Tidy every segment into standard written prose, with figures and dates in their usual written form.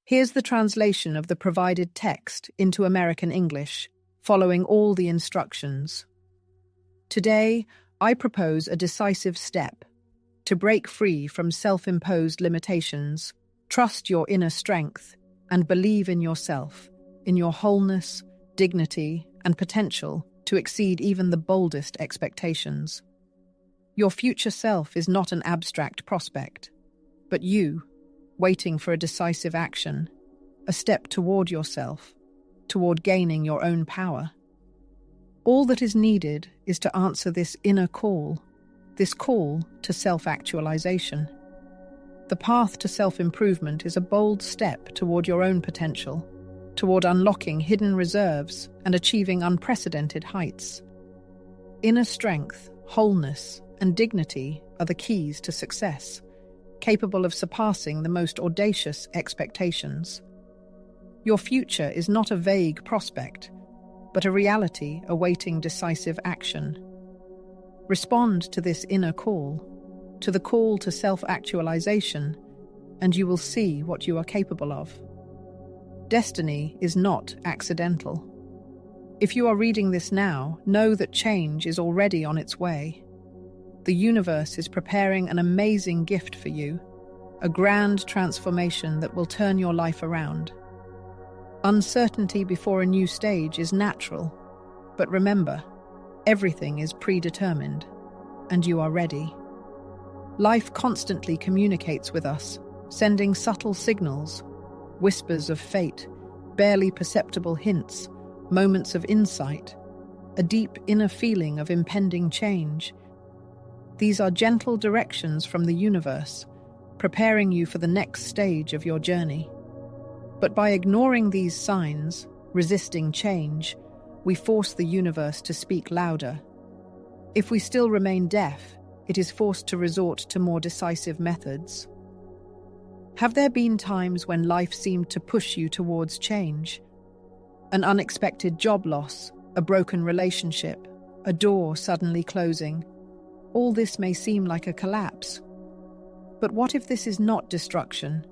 Here's the translation of the provided text into American English, following all the instructions. Today, I propose a decisive step to break free from self-imposed limitations, trust your inner strength, and believe in yourself, in your wholeness, dignity, and potential to exceed even the boldest expectations. Your future self is not an abstract prospect, but you, waiting for a decisive action, a step toward yourself, toward gaining your own power. All that is needed is to answer this inner call, this call to self-actualization. The path to self-improvement is a bold step toward your own potential, toward unlocking hidden reserves and achieving unprecedented heights. Inner strength, wholeness, and dignity are the keys to success, capable of surpassing the most audacious expectations. Your future is not a vague prospect, but a reality awaiting decisive action. Respond to this inner call, to the call to self-actualization, and you will see what you are capable of. Destiny is not accidental. If you are reading this now, know that change is already on its way. The universe is preparing an amazing gift for you, a grand transformation that will turn your life around. Uncertainty before a new stage is natural, but remember, everything is predetermined, and you are ready. Life constantly communicates with us, sending subtle signals, whispers of fate, barely perceptible hints, moments of insight, a deep inner feeling of impending change. These are gentle directions from the universe, preparing you for the next stage of your journey. But by ignoring these signs, resisting change, we force the universe to speak louder. If we still remain deaf, it is forced to resort to more decisive methods. Have there been times when life seemed to push you towards change? An unexpected job loss, a broken relationship, a door suddenly closing. All this may seem like a collapse. But what if this is not destruction,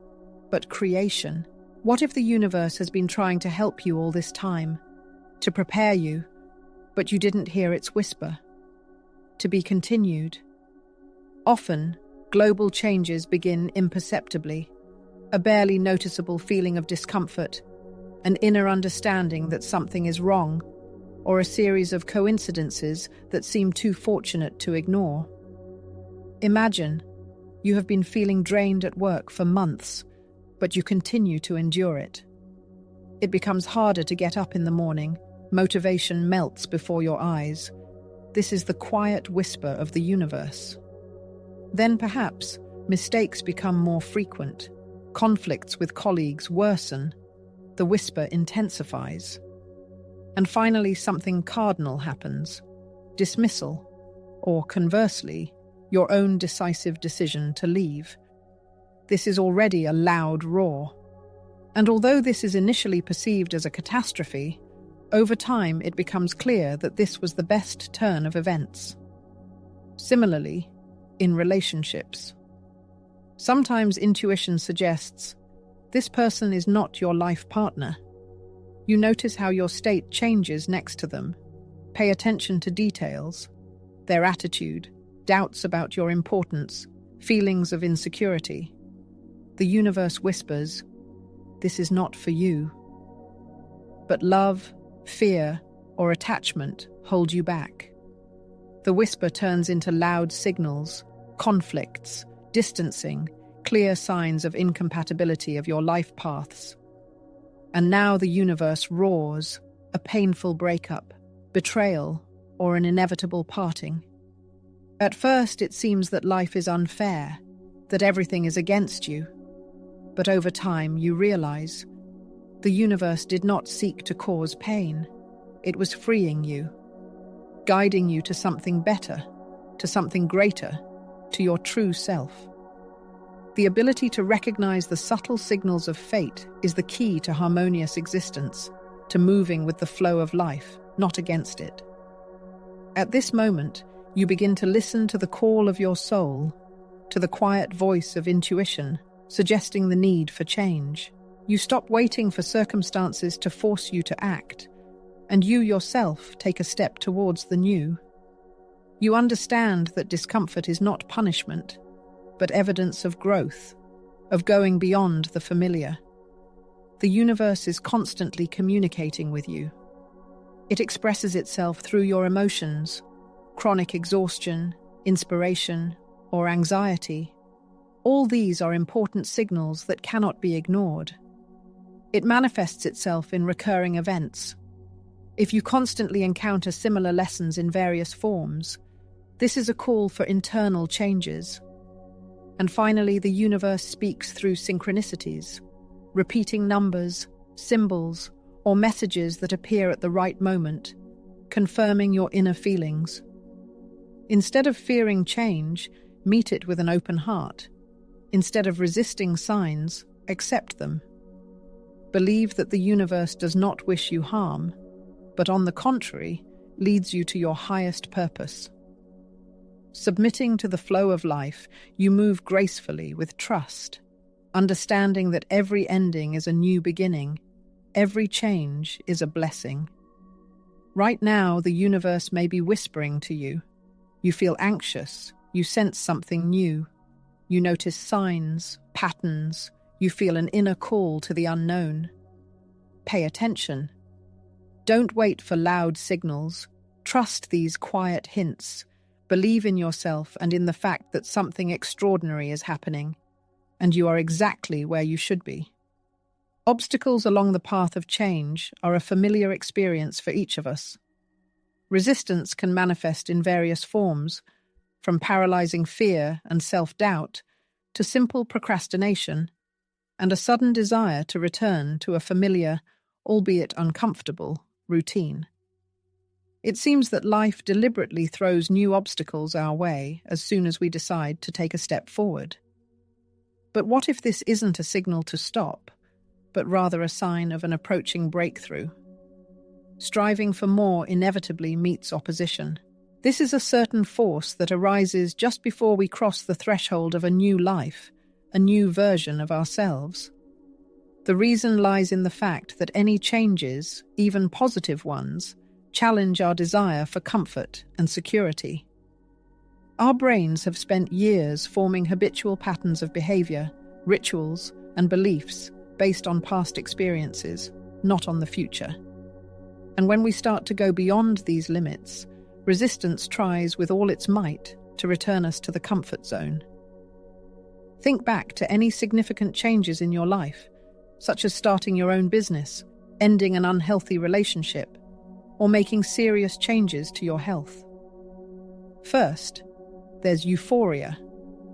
but creation? What if the universe has been trying to help you all this time, to prepare you, but you didn't hear its whisper? To be continued. Often, global changes begin imperceptibly, a barely noticeable feeling of discomfort, an inner understanding that something is wrong, or a series of coincidences that seem too fortunate to ignore. Imagine, you have been feeling drained at work for months, but you continue to endure it. It becomes harder to get up in the morning, motivation melts before your eyes. This is the quiet whisper of the universe. Then perhaps, mistakes become more frequent, conflicts with colleagues worsen, the whisper intensifies. And finally, something cardinal happens: dismissal, or conversely, your own decisive decision to leave. This is already a loud roar. And although this is initially perceived as a catastrophe, over time it becomes clear that this was the best turn of events. Similarly, in relationships. Sometimes intuition suggests, this person is not your life partner. You notice how your state changes next to them. Pay attention to details, their attitude, doubts about your importance, feelings of insecurity. The universe whispers, this is not for you. But love, fear, or attachment hold you back. The whisper turns into loud signals, conflicts, distancing, clear signs of incompatibility of your life paths. And now the universe roars, a painful breakup, betrayal, or an inevitable parting. At first it seems that life is unfair, that everything is against you. But over time you realize, the universe did not seek to cause pain. It was freeing you, guiding you to something better, to something greater, to your true self. The ability to recognize the subtle signals of fate is the key to harmonious existence, to moving with the flow of life, not against it. At this moment, you begin to listen to the call of your soul, to the quiet voice of intuition, suggesting the need for change. You stop waiting for circumstances to force you to act, and you yourself take a step towards the new. You understand that discomfort is not punishment, but evidence of growth, of going beyond the familiar. The universe is constantly communicating with you. It expresses itself through your emotions, chronic exhaustion, inspiration, or anxiety. All these are important signals that cannot be ignored. It manifests itself in recurring events. If you constantly encounter similar lessons in various forms, this is a call for internal changes. And finally, the universe speaks through synchronicities, repeating numbers, symbols, or messages that appear at the right moment, confirming your inner feelings. Instead of fearing change, meet it with an open heart. Instead of resisting signs, accept them. Believe that the universe does not wish you harm, but on the contrary, leads you to your highest purpose. Submitting to the flow of life, you move gracefully with trust, understanding that every ending is a new beginning, every change is a blessing. Right now, the universe may be whispering to you. You feel anxious, you sense something new. You notice signs, patterns, you feel an inner call to the unknown. Pay attention. Don't wait for loud signals. Trust these quiet hints. Believe in yourself and in the fact that something extraordinary is happening, and you are exactly where you should be. Obstacles along the path of change are a familiar experience for each of us. Resistance can manifest in various forms, from paralyzing fear and self-doubt to simple procrastination and a sudden desire to return to a familiar, albeit uncomfortable, routine. It seems that life deliberately throws new obstacles our way as soon as we decide to take a step forward. But what if this isn't a signal to stop, but rather a sign of an approaching breakthrough? Striving for more inevitably meets opposition. This is a certain force that arises just before we cross the threshold of a new life, a new version of ourselves. The reason lies in the fact that any changes, even positive ones, challenge our desire for comfort and security. Our brains have spent years forming habitual patterns of behavior, rituals, and beliefs based on past experiences, not on the future. And when we start to go beyond these limits, resistance tries with all its might to return us to the comfort zone. Think back to any significant changes in your life, such as starting your own business, ending an unhealthy relationship, or making serious changes to your health. First, there's euphoria,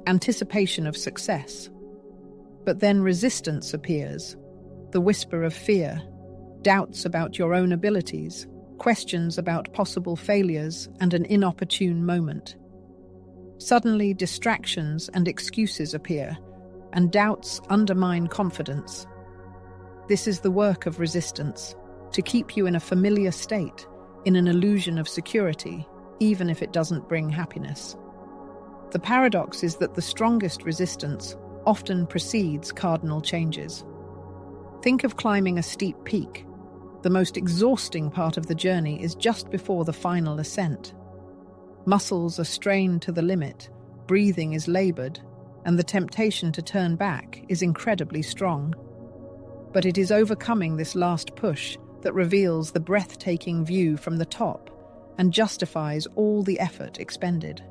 anticipation of success. But then resistance appears, the whisper of fear, doubts about your own abilities, questions about possible failures, and an inopportune moment. Suddenly, distractions and excuses appear, and doubts undermine confidence. This is the work of resistance, to keep you in a familiar state, in an illusion of security, even if it doesn't bring happiness. The paradox is that the strongest resistance often precedes cardinal changes. Think of climbing a steep peak. The most exhausting part of the journey is just before the final ascent. Muscles are strained to the limit, breathing is labored, and the temptation to turn back is incredibly strong. But it is overcoming this last push that reveals the breathtaking view from the top and justifies all the effort expended.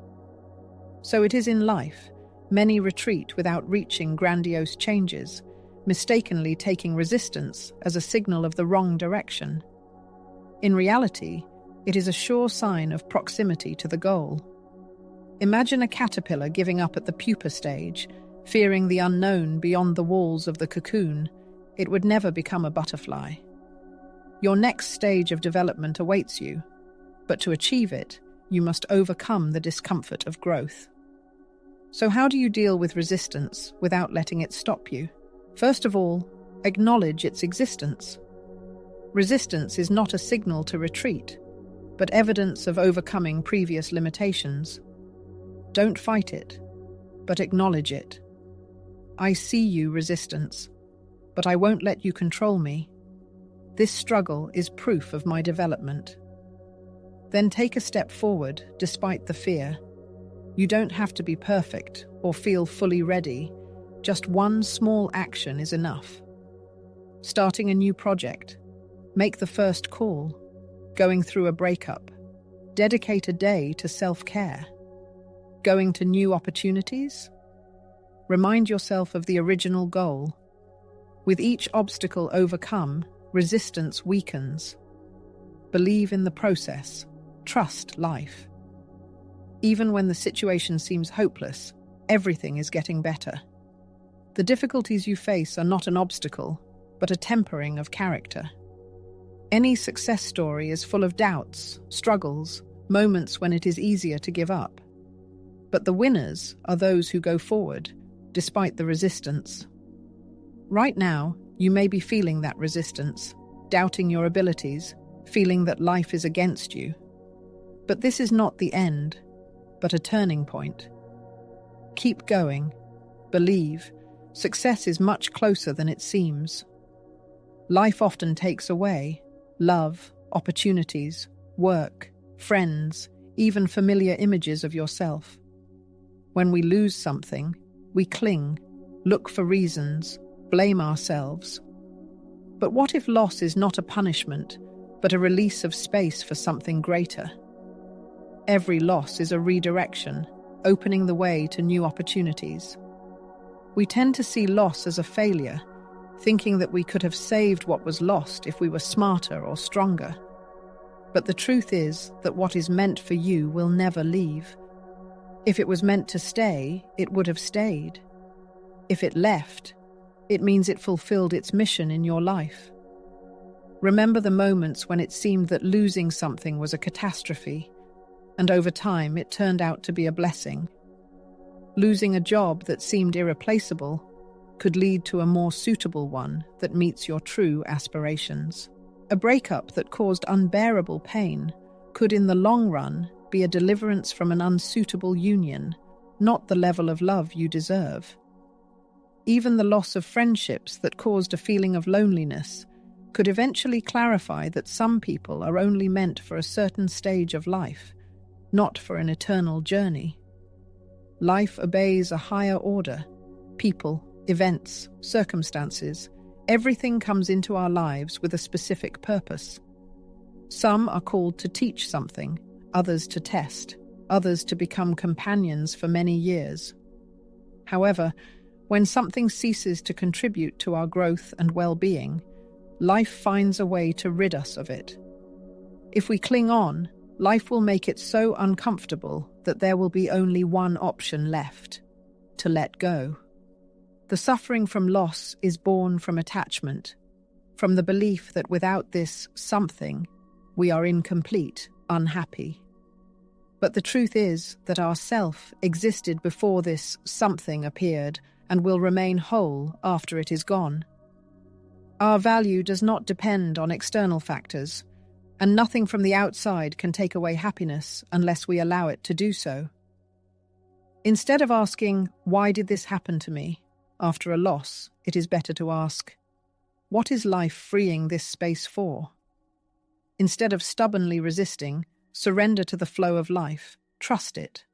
So it is in life. Many retreat without reaching grandiose changes, mistakenly taking resistance as a signal of the wrong direction. In reality, it is a sure sign of proximity to the goal. Imagine a caterpillar giving up at the pupa stage, fearing the unknown beyond the walls of the cocoon. It would never become a butterfly. Your next stage of development awaits you, but to achieve it, you must overcome the discomfort of growth. So how do you deal with resistance without letting it stop you? First of all, acknowledge its existence. Resistance is not a signal to retreat, but evidence of overcoming previous limitations. Don't fight it, but acknowledge it. I see you, resistance, but I won't let you control me. This struggle is proof of my development. Then take a step forward, despite the fear. You don't have to be perfect or feel fully ready. Just one small action is enough. Starting a new project. Make the first call. Going through a breakup. Dedicate a day to self-care. Going to new opportunities? Remind yourself of the original goal. With each obstacle overcome, resistance weakens. Believe in the process. Trust life. Even when the situation seems hopeless, everything is getting better. The difficulties you face are not an obstacle, but a tempering of character. Any success story is full of doubts, struggles, moments when it is easier to give up. But the winners are those who go forward, despite the resistance. Right now, you may be feeling that resistance, doubting your abilities, feeling that life is against you. But this is not the end, but a turning point. Keep going. Believe. Success is much closer than it seems. Life often takes away love, opportunities, work, friends, even familiar images of yourself. When we lose something, we cling, look for reasons, blame ourselves. But what if loss is not a punishment, but a release of space for something greater? Every loss is a redirection, opening the way to new opportunities. We tend to see loss as a failure, thinking that we could have saved what was lost if we were smarter or stronger. But the truth is that what is meant for you will never leave. If it was meant to stay, it would have stayed. If it left, it means it fulfilled its mission in your life. Remember the moments when it seemed that losing something was a catastrophe, and over time it turned out to be a blessing. Losing a job that seemed irreplaceable could lead to a more suitable one that meets your true aspirations. A breakup that caused unbearable pain could in the long run be a deliverance from an unsuitable union, not the level of love you deserve. Even the loss of friendships that caused a feeling of loneliness could eventually clarify that some people are only meant for a certain stage of life, not for an eternal journey. Life obeys a higher order. People, events, circumstances, everything comes into our lives with a specific purpose. Some are called to teach something, others to test, others to become companions for many years. However, when something ceases to contribute to our growth and well-being, life finds a way to rid us of it. If we cling on, life will make it so uncomfortable that there will be only one option left: to let go. The suffering from loss is born from attachment, from the belief that without this something, we are incomplete, unhappy. But the truth is that our self existed before this something appeared and will remain whole after it is gone. Our value does not depend on external factors, and nothing from the outside can take away happiness unless we allow it to do so. Instead of asking, "Why did this happen to me?" after a loss, it is better to ask, "What is life freeing this space for?" Instead of stubbornly resisting, surrender to the flow of life. Trust it.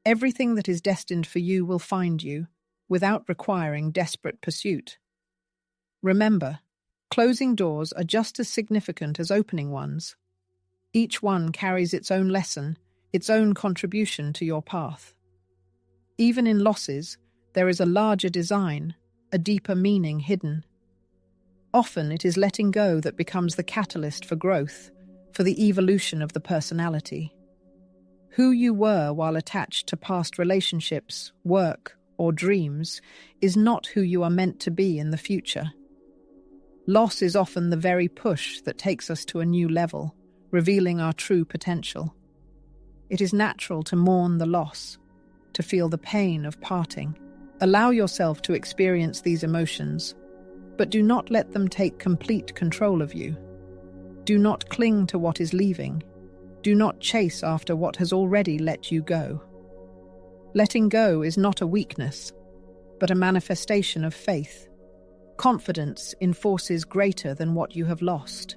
Everything that is destined for you will find you, without requiring desperate pursuit. Remember, closing doors are just as significant as opening ones. Each one carries its own lesson, its own contribution to your path. Even in losses, there is a larger design, a deeper meaning hidden. Often it is letting go that becomes the catalyst for growth, for the evolution of the personality. Who you were while attached to past relationships, work, or dreams is not who you are meant to be in the future. Loss is often the very push that takes us to a new level, revealing our true potential. It is natural to mourn the loss, to feel the pain of parting. Allow yourself to experience these emotions, but do not let them take complete control of you. Do not cling to what is leaving. Do not chase after what has already let you go. Letting go is not a weakness, but a manifestation of faith. confidence in forces greater than what you have lost.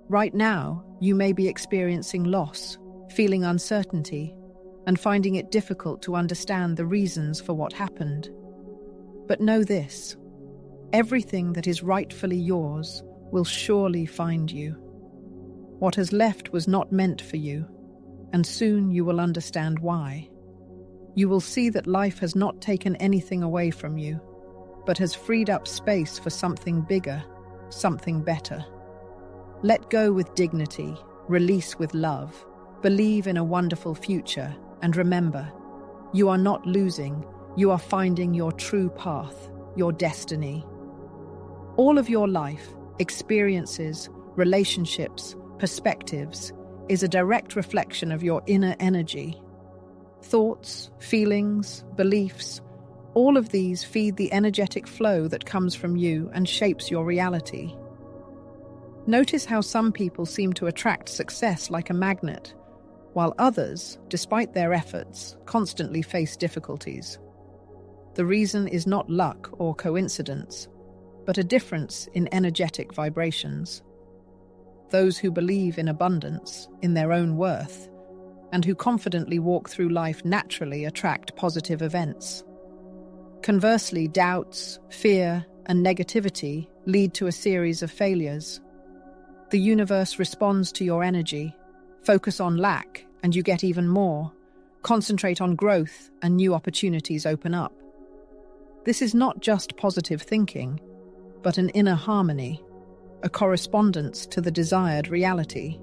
Right now, you may be experiencing loss, feeling uncertainty, and finding it difficult to understand the reasons for what happened. But know this: everything that is rightfully yours will surely find you. What has left was not meant for you, and soon you will understand why. You will see that life has not taken anything away from you, but has freed up space for something bigger, something better. Let go with dignity, release with love, believe in a wonderful future, and remember, you are not losing, you are finding your true path, your destiny. All of your life, experiences, relationships, perspectives, is a direct reflection of your inner energy. Thoughts, feelings, beliefs, all of these feed the energetic flow that comes from you and shapes your reality. Notice how some people seem to attract success like a magnet, while others, despite their efforts, constantly face difficulties. The reason is not luck or coincidence, but a difference in energetic vibrations. Those who believe in abundance, in their own worth, and who confidently walk through life naturally attract positive events. Conversely, doubts, fear, and negativity lead to a series of failures. The universe responds to your energy. Focus on lack, and you get even more. Concentrate on growth, and new opportunities open up. This is not just positive thinking, but an inner harmony, a correspondence to the desired reality.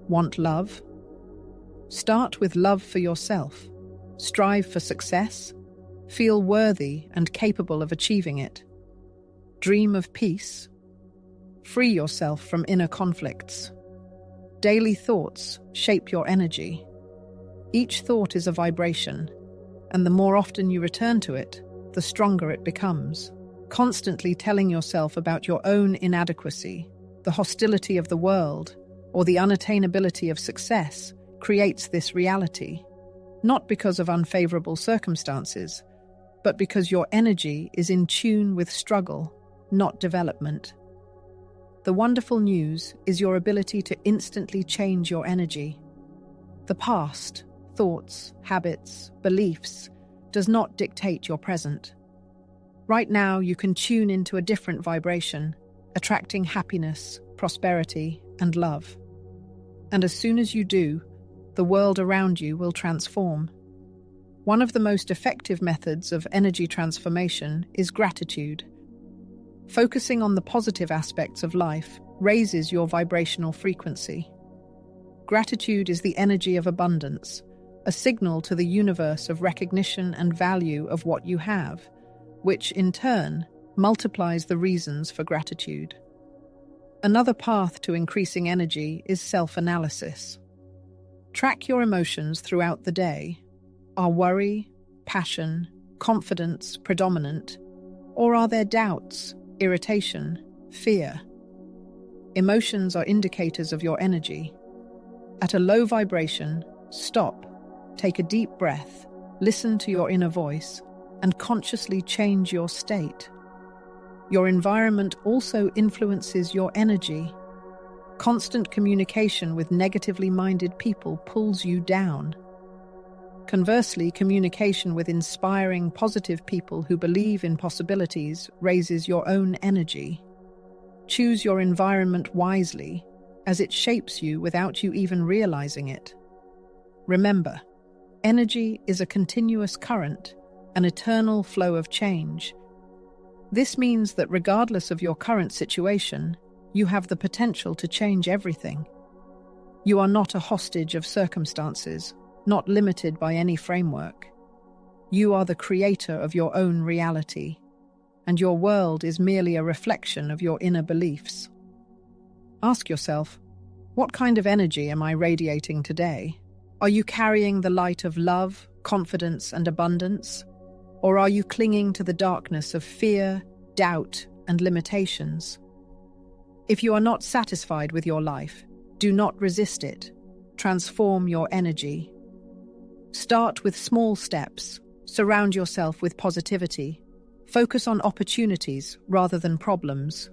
Want love? Start with love for yourself. Strive for success. Feel worthy and capable of achieving it. Dream of peace. Free yourself from inner conflicts. Daily thoughts shape your energy. Each thought is a vibration, and the more often you return to it, the stronger it becomes. Constantly telling yourself about your own inadequacy, the hostility of the world, or the unattainability of success creates this reality, not because of unfavorable circumstances, but because your energy is in tune with struggle, not development. The wonderful news is your ability to instantly change your energy. The past, thoughts, habits, beliefs, does not dictate your present. Right now, you can tune into a different vibration, attracting happiness, prosperity, and love. And as soon as you do, the world around you will transform. One of the most effective methods of energy transformation is gratitude. Focusing on the positive aspects of life raises your vibrational frequency. Gratitude is the energy of abundance, a signal to the universe of recognition and value of what you have, which in turn multiplies the reasons for gratitude. Another path to increasing energy is self-analysis. Track your emotions throughout the day. Are worry, passion, confidence predominant, or are there doubts, irritation, fear? Emotions are indicators of your energy. At a low vibration, stop, take a deep breath, listen to your inner voice, and consciously change your state. Your environment also influences your energy. Constant communication with negatively minded people pulls you down. Conversely, communication with inspiring, positive people who believe in possibilities raises your own energy. Choose your environment wisely, as it shapes you without you even realizing it. Remember, energy is a continuous current, an eternal flow of change. This means that regardless of your current situation, you have the potential to change everything. You are not a hostage of circumstances, not limited by any framework. You are the creator of your own reality, and your world is merely a reflection of your inner beliefs. Ask yourself, what kind of energy am I radiating today? Are you carrying the light of love, confidence, and abundance? Or are you clinging to the darkness of fear, doubt, and limitations? If you are not satisfied with your life, do not resist it. Transform your energy. Start with small steps. Surround yourself with positivity. Focus on opportunities rather than problems.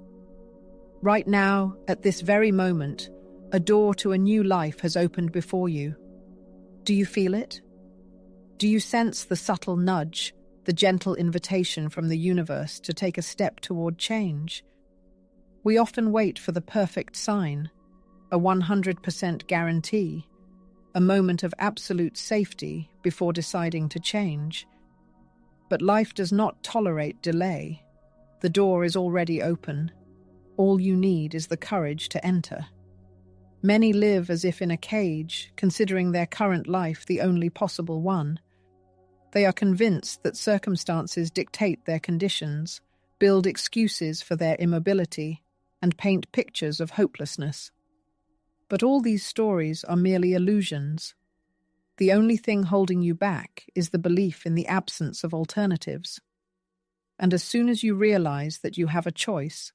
Right now, at this very moment, a door to a new life has opened before you. Do you feel it? Do you sense the subtle nudge, the gentle invitation from the universe to take a step toward change? We often wait for the perfect sign, a 100% guarantee, a moment of absolute safety before deciding to change. But life does not tolerate delay. The door is already open. All you need is the courage to enter. Many live as if in a cage, considering their current life the only possible one. They are convinced that circumstances dictate their conditions, build excuses for their immobility, and paint pictures of hopelessness. But all these stories are merely illusions. The only thing holding you back is the belief in the absence of alternatives. And as soon as you realize that you have a choice,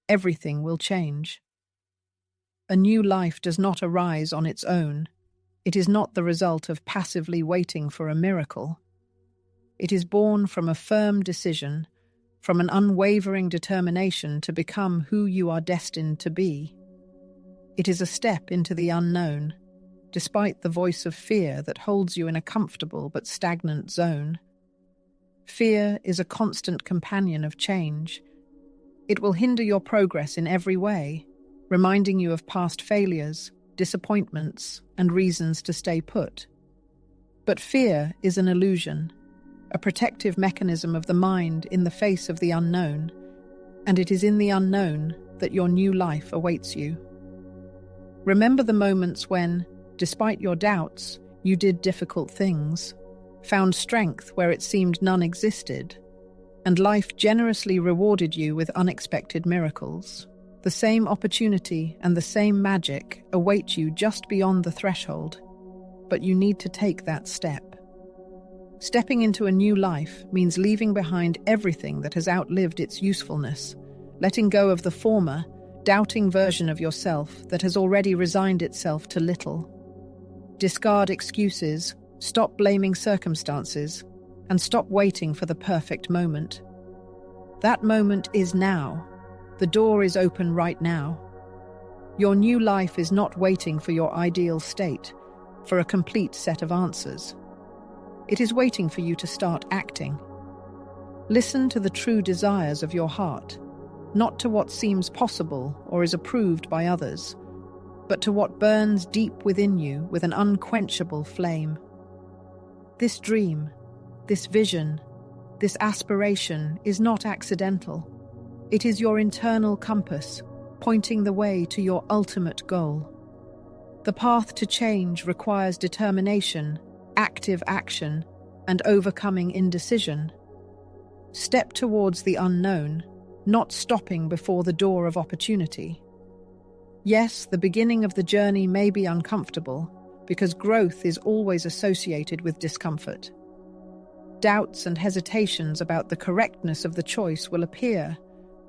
everything will change. A new life does not arise on its own. It is not the result of passively waiting for a miracle. It is born from a firm decision, from an unwavering determination to become who you are destined to be. It is a step into the unknown, despite the voice of fear that holds you in a comfortable but stagnant zone. Fear is a constant companion of change. It will hinder your progress in every way, reminding you of past failures, disappointments, and reasons to stay put. But fear is an illusion, a protective mechanism of the mind in the face of the unknown, and it is in the unknown that your new life awaits you. Remember the moments when, despite your doubts, you did difficult things, found strength where it seemed none existed, and life generously rewarded you with unexpected miracles. The same opportunity and the same magic await you just beyond the threshold, but you need to take that step. Stepping into a new life means leaving behind everything that has outlived its usefulness, letting go of the former, doubting version of yourself that has already resigned itself to little. Discard excuses, stop blaming circumstances, and stop waiting for the perfect moment. That moment is now. The door is open right now. Your new life is not waiting for your ideal state, for a complete set of answers. It is waiting for you to start acting. Listen to the true desires of your heart, not to what seems possible or is approved by others, but to what burns deep within you with an unquenchable flame. This dream, this vision, this aspiration is not accidental. It is your internal compass, pointing the way to your ultimate goal. The path to change requires determination, active action, and overcoming indecision. Step towards the unknown, not stopping before the door of opportunity. Yes, the beginning of the journey may be uncomfortable, because growth is always associated with discomfort. Doubts and hesitations about the correctness of the choice will appear,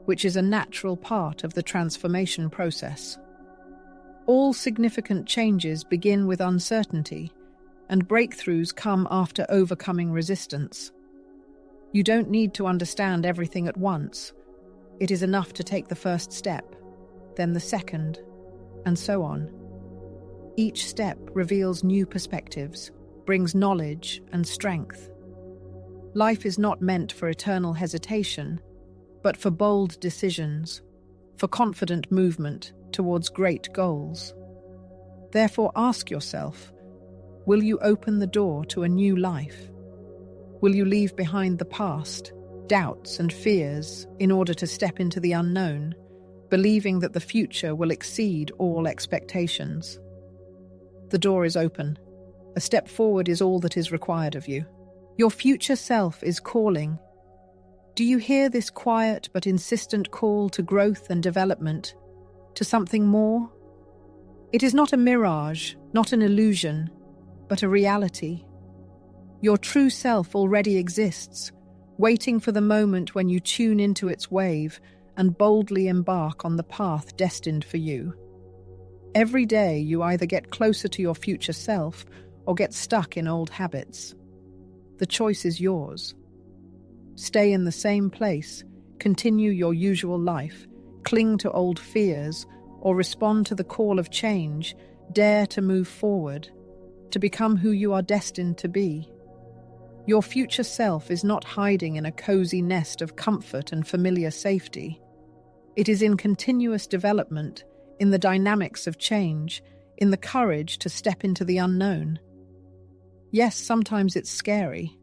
which is a natural part of the transformation process. All significant changes begin with uncertainty, and breakthroughs come after overcoming resistance. You don't need to understand everything at once. It is enough to take the first step, then the second, and so on. Each step reveals new perspectives, brings knowledge and strength. Life is not meant for eternal hesitation, but for bold decisions, for confident movement towards great goals. Therefore, ask yourself, will you open the door to a new life? Will you leave behind the past, doubts and fears in order to step into the unknown, believing that the future will exceed all expectations? The door is open. A step forward is all that is required of you. Your future self is calling. Do you hear this quiet but insistent call to growth and development, to something more? It is not a mirage, not an illusion, but a reality. Your true self already exists, waiting for the moment when you tune into its wave and boldly embark on the path destined for you. Every day you either get closer to your future self or get stuck in old habits. The choice is yours. Stay in the same place, continue your usual life, cling to old fears, or respond to the call of change, dare to move forward, to become who you are destined to be. Your future self is not hiding in a cozy nest of comfort and familiar safety. It is in continuous development, in the dynamics of change, in the courage to step into the unknown. Yes, sometimes it's scary.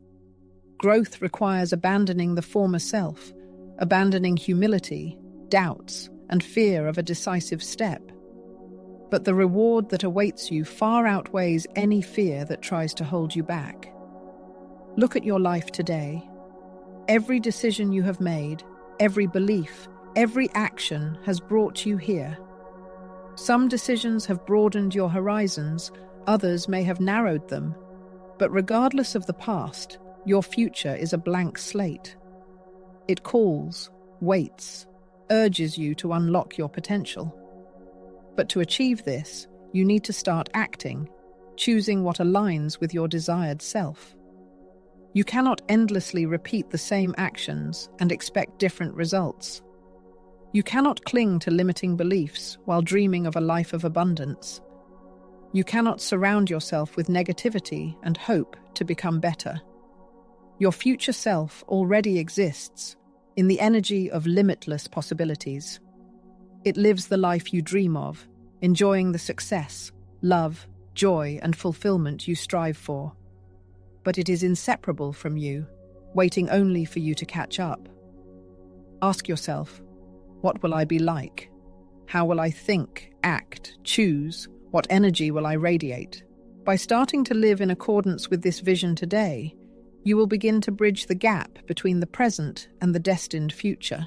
Growth requires abandoning the former self, abandoning humility, doubts, and fear of a decisive step. But the reward that awaits you far outweighs any fear that tries to hold you back. Look at your life today. Every decision you have made, every belief, every action has brought you here. Some decisions have broadened your horizons, others may have narrowed them. But regardless of the past, your future is a blank slate. It calls, waits, urges you to unlock your potential. But to achieve this, you need to start acting, choosing what aligns with your desired self. You cannot endlessly repeat the same actions and expect different results. You cannot cling to limiting beliefs while dreaming of a life of abundance. You cannot surround yourself with negativity and hope to become better. Your future self already exists in the energy of limitless possibilities. It lives the life you dream of, enjoying the success, love, joy, and fulfillment you strive for. But it is inseparable from you, waiting only for you to catch up. Ask yourself, what will I be like? How will I think, act, choose? What energy will I radiate? By starting to live in accordance with this vision today, you will begin to bridge the gap between the present and the destined future.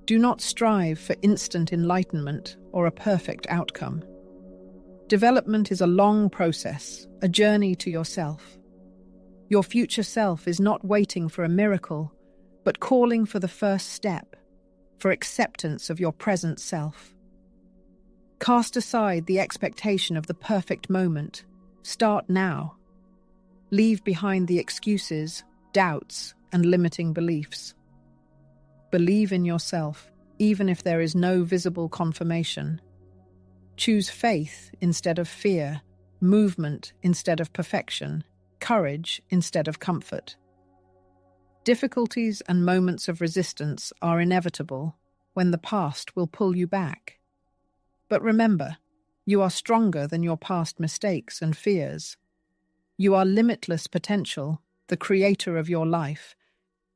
Do not strive for instant enlightenment or a perfect outcome. Development is a long process, a journey to yourself. Your future self is not waiting for a miracle, but calling for the first step, for acceptance of your present self. Cast aside the expectation of the perfect moment. Start now. Leave behind the excuses, doubts, and limiting beliefs. Believe in yourself, even if there is no visible confirmation. Choose faith instead of fear, movement instead of perfection, courage instead of comfort. Difficulties and moments of resistance are inevitable when the past will pull you back. But remember, you are stronger than your past mistakes and fears. You are limitless potential, the creator of your life,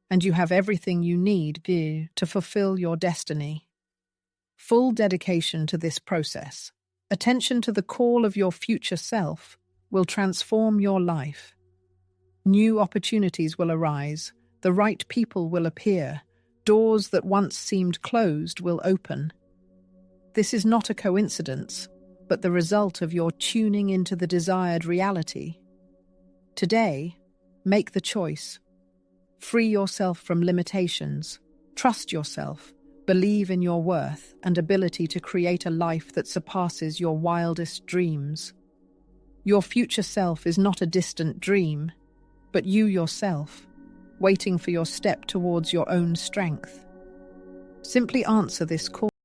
and you have everything you need to fulfill your destiny. Full dedication to this process, attention to the call of your future self, will transform your life. New opportunities will arise, the right people will appear, doors that once seemed closed will open. This is not a coincidence, but the result of your tuning into the desired reality. Today, make the choice. Free yourself from limitations. Trust yourself. Believe in your worth and ability to create a life that surpasses your wildest dreams. Your future self is not a distant dream, but you yourself, waiting for your step towards your own strength. Simply answer this call.